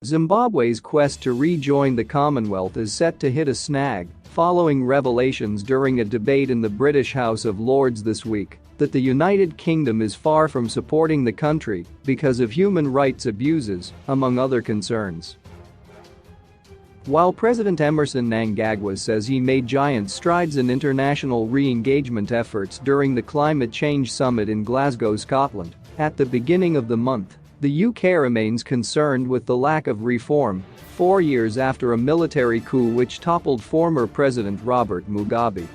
Zimbabwe's quest to rejoin the Commonwealth is set to hit a snag following revelations during a debate in the British House of Lords this week that the United Kingdom is far from supporting the country because of human rights abuses, among other concerns. While President Emmerson Mnangagwa says he made giant strides in international re-engagement efforts during the climate change summit in Glasgow, Scotland, at the beginning of the month, the UK remains concerned with the lack of reform 4 years after a military coup which toppled former President Robert Mugabe.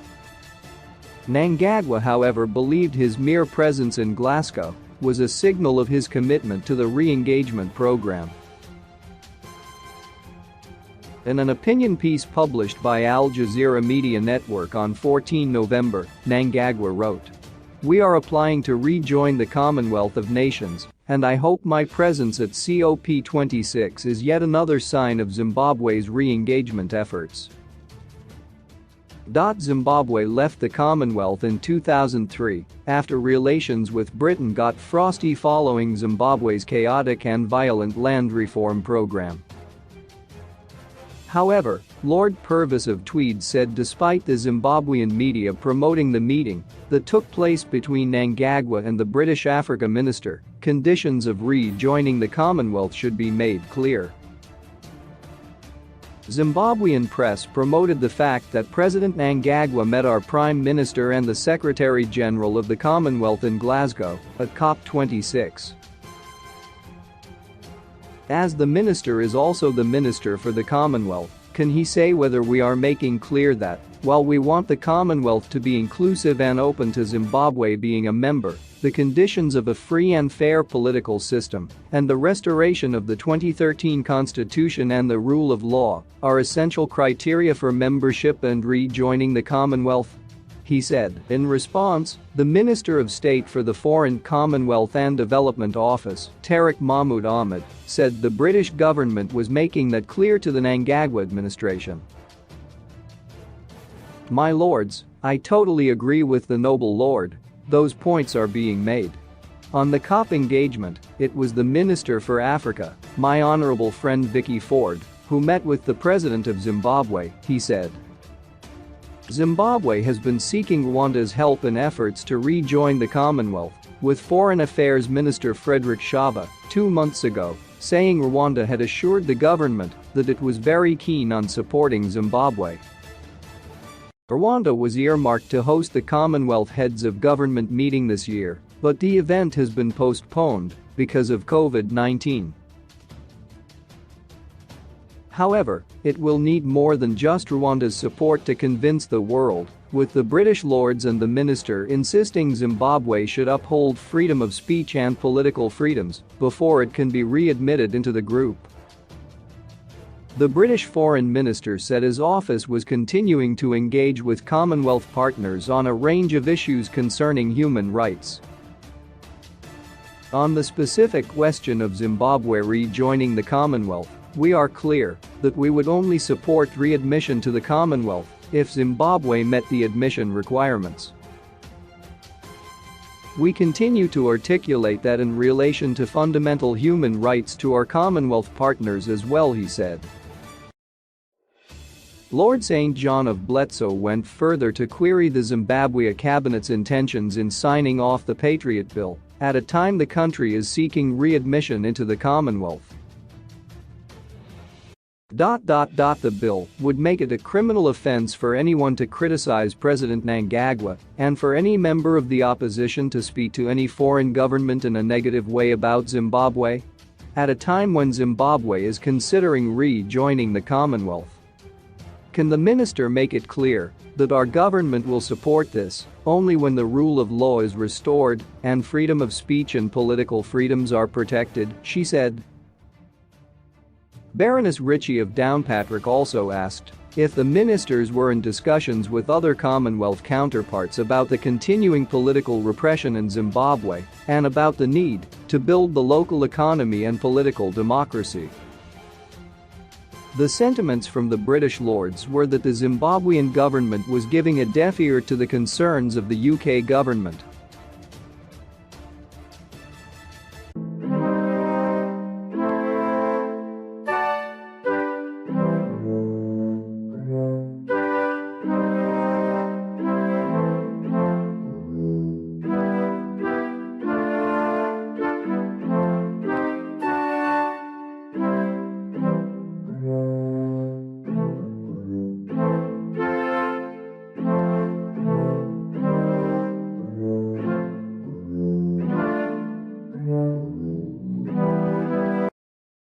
Mnangagwa, however, believed his mere presence in Glasgow was a signal of his commitment to the re-engagement program. In an opinion piece published by Al Jazeera Media Network on 14 November, Mnangagwa wrote, "We are applying to rejoin the Commonwealth of Nations, and I hope my presence at COP26 is yet another sign of Zimbabwe's re-engagement efforts." Zimbabwe left the Commonwealth in 2003 after relations with Britain got frosty following Zimbabwe's chaotic and violent land reform program. However, Lord Purvis of Tweed said despite the Zimbabwean media promoting the meeting that took place between Mnangagwa and the British Africa Minister, conditions of rejoining the Commonwealth should be made clear. Zimbabwean press promoted the fact that President Mnangagwa met our Prime Minister and the Secretary-General of the Commonwealth in Glasgow at COP26. As the minister is also the minister for the Commonwealth, can he say whether we are making clear that, while we want the Commonwealth to be inclusive and open to Zimbabwe being a member, the conditions of a free and fair political system and the restoration of the 2013 Constitution and the rule of law are essential criteria for membership and rejoining the Commonwealth? He said. In response, the Minister of State for the Foreign, Commonwealth and Development Office, Tariq Mahmood Ahmed, said the British government was making that clear to the Mnangagwa administration. "My lords, I totally agree with the noble lord. Those points are being made. On the COP engagement, it was the Minister for Africa, my honourable friend Vicky Ford, who met with the President of Zimbabwe," he said. Zimbabwe has been seeking Rwanda's help in efforts to rejoin the Commonwealth, with Foreign Affairs Minister Frederick Shaba 2 months ago saying Rwanda had assured the government that it was very keen on supporting Zimbabwe. Rwanda was earmarked to host the Commonwealth Heads of Government meeting this year, but the event has been postponed because of COVID-19. However, it will need more than just Rwanda's support to convince the world, with the British Lords and the Minister insisting Zimbabwe should uphold freedom of speech and political freedoms before it can be readmitted into the group. The British Foreign Minister said his office was continuing to engage with Commonwealth partners on a range of issues concerning human rights. On the specific question of Zimbabwe rejoining the Commonwealth, we are clear that we would only support readmission to the Commonwealth if Zimbabwe met the admission requirements. We continue to articulate that in relation to fundamental human rights to our Commonwealth partners as well, he said. Lord St. John of Bletsoe went further to query the Zimbabwe cabinet's intentions in signing off the Patriot Bill at a time the country is seeking readmission into the Commonwealth. The bill would make it a criminal offense for anyone to criticize President Mnangagwa and for any member of the opposition to speak to any foreign government in a negative way about Zimbabwe, at a time when Zimbabwe is considering rejoining the Commonwealth. Can the minister make it clear that our government will support this only when the rule of law is restored and freedom of speech and political freedoms are protected, she said. Baroness Ritchie of Downpatrick also asked if the ministers were in discussions with other Commonwealth counterparts about the continuing political repression in Zimbabwe and about the need to build the local economy and political democracy. The sentiments from the British Lords were that the Zimbabwean government was giving a deaf ear to the concerns of the UK government